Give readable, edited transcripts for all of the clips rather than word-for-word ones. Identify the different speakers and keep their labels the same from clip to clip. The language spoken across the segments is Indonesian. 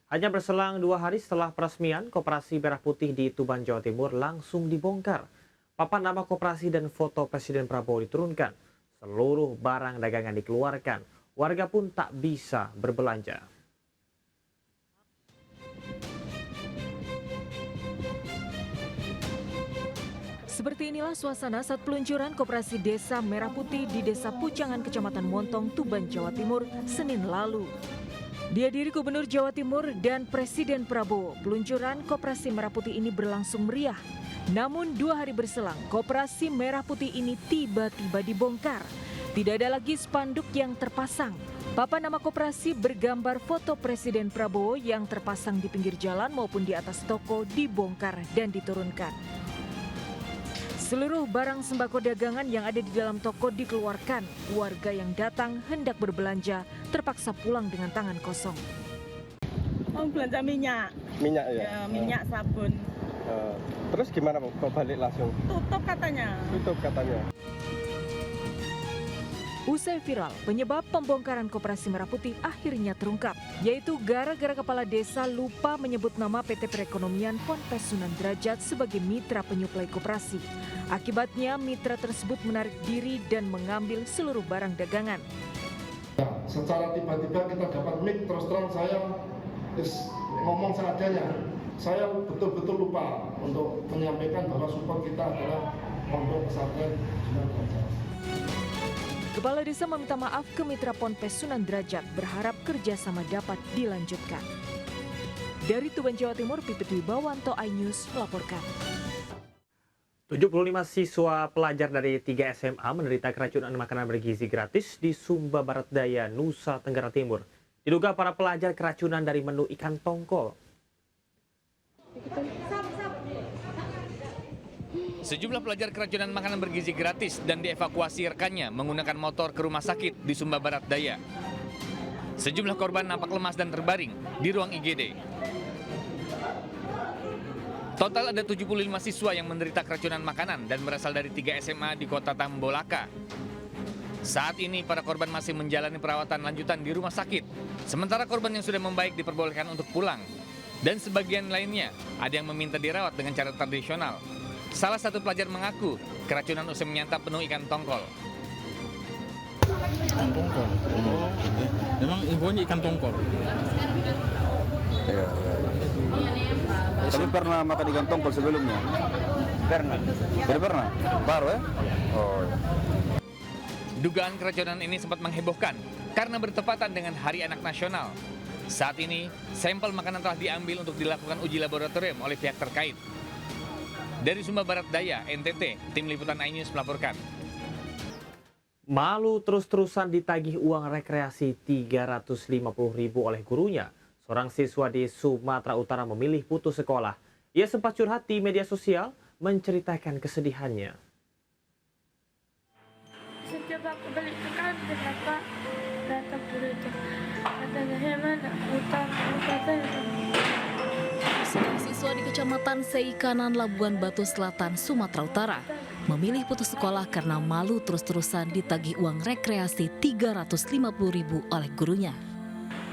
Speaker 1: Hanya berselang 2 hari setelah peresmian, Koperasi Merah Putih di Tuban, Jawa Timur langsung dibongkar. Papan nama koperasi dan foto Presiden Prabowo diturunkan. Seluruh barang dagangan dikeluarkan. Warga pun tak bisa berbelanja.
Speaker 2: Seperti inilah suasana saat peluncuran Koperasi Desa Merah Putih di Desa Pucangan, Kecamatan Montong, Tuban, Jawa Timur, Senin lalu. Dihadiri Gubernur Jawa Timur dan Presiden Prabowo, peluncuran Koperasi Merah Putih ini berlangsung meriah. Namun 2 hari berselang, Koperasi Merah Putih ini tiba-tiba dibongkar. Tidak ada lagi spanduk yang terpasang. Papan nama koperasi bergambar foto Presiden Prabowo yang terpasang di pinggir jalan maupun di atas toko dibongkar dan diturunkan. Seluruh barang sembako dagangan yang ada di dalam toko dikeluarkan. Warga yang datang hendak berbelanja terpaksa pulang dengan tangan kosong.
Speaker 3: Mau belanja minyak.
Speaker 4: Minyak ya?
Speaker 3: Ya, minyak, sabun.
Speaker 4: Terus gimana kok balik langsung?
Speaker 3: Tutup katanya.
Speaker 4: Tutup katanya.
Speaker 2: Usai viral, penyebab pembongkaran Koperasi Merah Putih akhirnya terungkap, yaitu gara-gara kepala desa lupa menyebut nama PT Perekonomian Ponpes Sunan Derajat sebagai mitra penyuplai koperasi. Akibatnya, mitra tersebut menarik diri dan mengambil seluruh barang dagangan.
Speaker 5: Secara tiba-tiba kita dapat mic, terus terang saya ngomong seadanya. Saya betul-betul lupa untuk menyampaikan bahwa support kita adalah Pondok Pesantren Sunan Derajat.
Speaker 2: Kepala desa meminta maaf ke mitra Ponpes Sunan Derajat, berharap kerjasama dapat dilanjutkan. Dari Tuban, Jawa Timur, Pipit Wibawanto, iNews melaporkan.
Speaker 1: 75 siswa pelajar dari 3 SMA menderita keracunan makanan bergizi gratis di Sumba Barat Daya, Nusa Tenggara Timur. Diduga para pelajar keracunan dari menu ikan tongkol.
Speaker 6: Sejumlah pelajar keracunan makanan bergizi gratis dan dievakuasi rekannya menggunakan motor ke rumah sakit di Sumba Barat Daya. Sejumlah korban nampak lemas dan terbaring di ruang IGD. Total ada 75 siswa yang menderita keracunan makanan dan berasal dari 3 SMA di kota Tambolaka. Saat ini para korban masih menjalani perawatan lanjutan di rumah sakit. Sementara korban yang sudah membaik diperbolehkan untuk pulang. Dan sebagian lainnya ada yang meminta dirawat dengan cara tradisional. Salah satu pelajar mengaku keracunan usai menyantap penuh ikan tongkol.
Speaker 7: Ikan tongkol? Oh, memang infonya ikan tongkol?
Speaker 8: Ya. Tapi pernah makan ikan tongkol sebelumnya? Pernah. Tidak pernah? Baru ya? Oh.
Speaker 6: Dugaan keracunan ini sempat menghebohkan karena bertepatan dengan Hari Anak Nasional. Saat ini, sampel makanan telah diambil untuk dilakukan uji laboratorium oleh pihak terkait. Dari Sumba Barat Daya, NTT, Tim Liputan iNews melaporkan.
Speaker 1: Malu terus-terusan ditagih uang rekreasi 350.000 oleh gurunya. Seorang siswa di Sumatera Utara memilih putus sekolah. Ia sempat curhat di media sosial menceritakan kesedihannya.
Speaker 9: Setiap aku balik ke kantin, Pak, datang dulu itu. Katanya, mana utang, katanya.
Speaker 10: Seorang siswa di Kecamatan Seikanan, Labuan Batu Selatan, Sumatera Utara memilih putus sekolah karena malu terus-terusan ditagih uang rekreasi 350.000 oleh gurunya.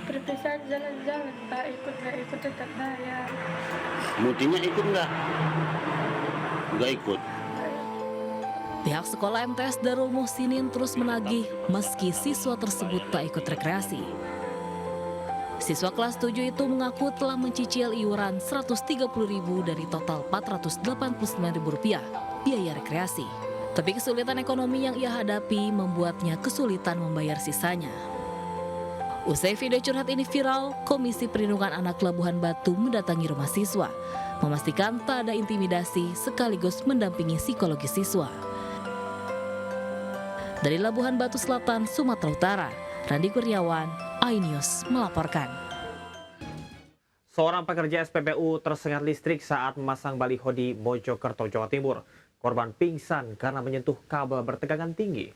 Speaker 9: Perpisahan jalan-jalan, Pak, nggak ikut tetap bayar.
Speaker 11: Mutinya ikut nggak? Nggak ikut.
Speaker 10: Pihak sekolah MTS Darul Muhsinin terus menagih meski siswa tersebut tak ikut rekreasi. Siswa kelas 7 itu mengaku telah mencicil iuran Rp130.000 dari total Rp489.000 biaya rekreasi. Tapi kesulitan ekonomi yang ia hadapi membuatnya kesulitan membayar sisanya. Usai video curhat ini viral, Komisi Perlindungan Anak Labuhan Batu mendatangi rumah siswa, memastikan tak ada intimidasi sekaligus mendampingi psikologi siswa. Dari Labuhan Batu Selatan, Sumatera Utara, Randi Kurniawan, iNews melaporkan.
Speaker 1: Seorang pekerja SPBU tersengat listrik saat memasang baliho di Mojokerto, Jawa Timur. Korban pingsan karena menyentuh kabel bertegangan tinggi.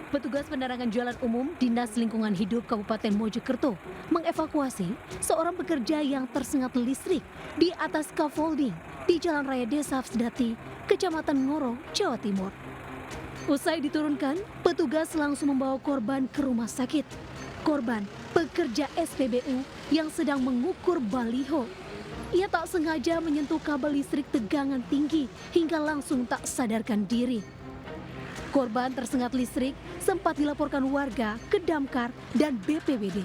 Speaker 12: Petugas penerangan jalan umum Dinas Lingkungan Hidup Kabupaten Mojokerto mengevakuasi seorang pekerja yang tersengat listrik di atas scaffolding di Jalan Raya Desa Sedati, Kecamatan Ngoro, Jawa Timur. Usai diturunkan, petugas langsung membawa korban ke rumah sakit. Korban pekerja SPBU yang sedang mengukur baliho. Ia tak sengaja menyentuh kabel listrik tegangan tinggi hingga langsung tak sadarkan diri. Korban tersengat listrik sempat dilaporkan warga ke Damkar dan BPBD.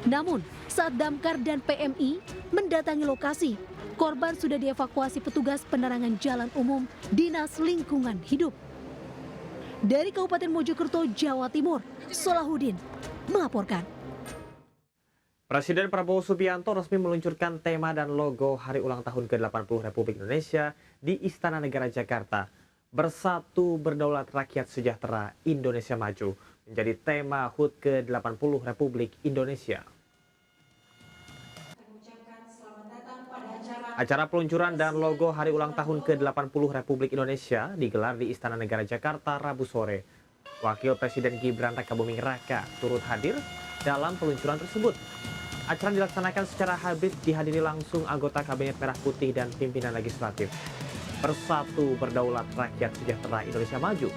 Speaker 12: Namun, saat Damkar dan PMI mendatangi lokasi, korban sudah dievakuasi petugas penerangan jalan umum Dinas Lingkungan Hidup. Dari Kabupaten Mojokerto, Jawa Timur, Solahuddin melaporkan.
Speaker 1: Presiden Prabowo Subianto resmi meluncurkan tema dan logo Hari Ulang Tahun ke-80 Republik Indonesia di Istana Negara Jakarta. Bersatu Berdaulat Rakyat Sejahtera Indonesia Maju menjadi tema HUT ke-80 Republik Indonesia. Acara peluncuran dan logo Hari Ulang Tahun ke-80 Republik Indonesia digelar di Istana Negara Jakarta Rabu sore. Wakil Presiden Gibran Rakabuming Raka turut hadir dalam peluncuran tersebut. Acara dilaksanakan secara hybrid, dihadiri langsung anggota Kabinet Merah Putih dan pimpinan legislatif. Bersatu Berdaulat Rakyat Sejahtera Indonesia Maju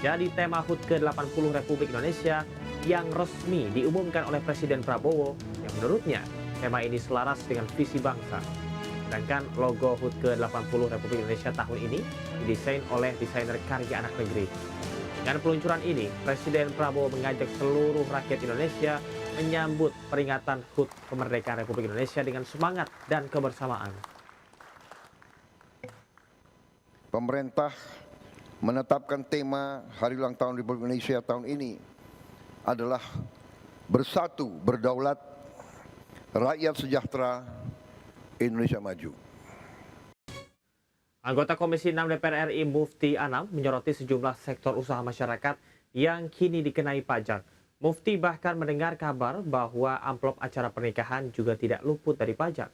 Speaker 1: jadi tema HUT ke-80 Republik Indonesia yang resmi diumumkan oleh Presiden Prabowo yang menurutnya tema ini selaras dengan visi bangsa. Sedangkan logo HUT ke-80 Republik Indonesia tahun ini didesain oleh desainer karya anak negeri. Dengan peluncuran ini, Presiden Prabowo mengajak seluruh rakyat Indonesia menyambut peringatan HUT kemerdekaan Republik Indonesia dengan semangat dan kebersamaan.
Speaker 13: Pemerintah menetapkan tema Hari Ulang Tahun Republik Indonesia tahun ini adalah Bersatu Berdaulat Rakyat Sejahtera Indonesia Maju.
Speaker 1: Anggota Komisi 6 DPR RI Mufti Anam menyoroti sejumlah sektor usaha masyarakat yang kini dikenai pajak. Mufti bahkan mendengar kabar bahwa amplop acara pernikahan juga tidak luput dari pajak.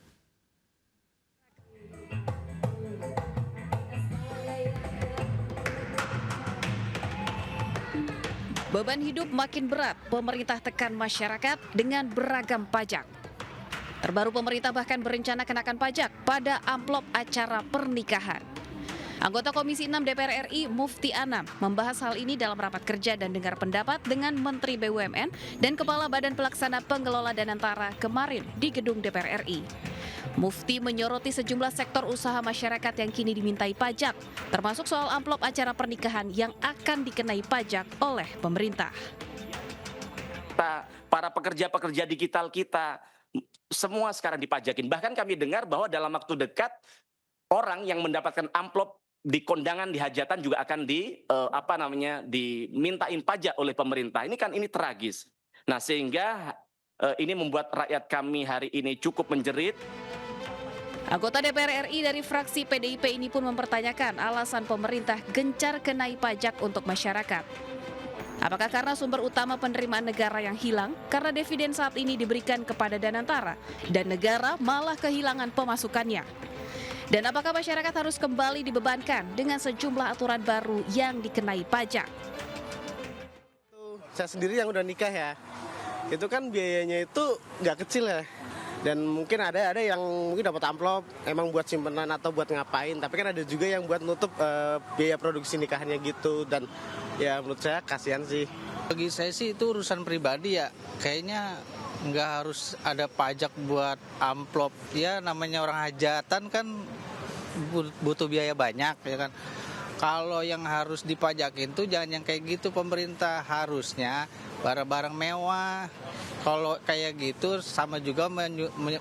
Speaker 2: Beban hidup makin berat, pemerintah tekan masyarakat dengan beragam pajak. Terbaru pemerintah bahkan berencana kenakan pajak pada amplop acara pernikahan. Anggota Komisi 6 DPR RI Mufti Anam membahas hal ini dalam rapat kerja dan dengar pendapat dengan Menteri BUMN dan Kepala Badan Pelaksana Pengelola Danantara kemarin di gedung DPR RI. Mufti menyoroti sejumlah sektor usaha masyarakat yang kini dimintai pajak, termasuk soal amplop acara pernikahan yang akan dikenai pajak oleh pemerintah.
Speaker 14: Para pekerja-pekerja digital kita semua sekarang dipajakin. Bahkan kami dengar bahwa dalam waktu dekat orang yang mendapatkan amplop di kondangan, di hajatan juga akan dimintain pajak oleh pemerintah. Ini tragis. Nah, sehingga ini membuat rakyat kami hari ini cukup menjerit.
Speaker 2: Anggota DPR RI dari fraksi PDIP ini pun mempertanyakan alasan pemerintah gencar kenai pajak untuk masyarakat. Apakah karena sumber utama penerimaan negara yang hilang karena dividen saat ini diberikan kepada Danantara dan negara malah kehilangan pemasukannya? Dan apakah masyarakat harus kembali dibebankan dengan sejumlah aturan baru yang dikenai pajak?
Speaker 15: Saya sendiri yang udah nikah ya, itu kan biayanya itu nggak kecil ya. Dan mungkin ada yang mungkin dapat amplop emang buat simpenan atau buat ngapain, tapi kan ada juga yang buat nutup biaya produksi nikahannya gitu. Dan ya menurut saya kasihan sih.
Speaker 16: Bagi saya sih itu urusan pribadi ya, kayaknya nggak harus ada pajak buat amplop. Ya namanya orang hajatan kan butuh biaya banyak ya kan. Kalau yang harus dipajakin tuh jangan yang kayak gitu, pemerintah harusnya barang-barang mewah. Kalau kayak gitu sama juga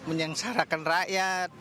Speaker 16: menyengsarakan rakyat.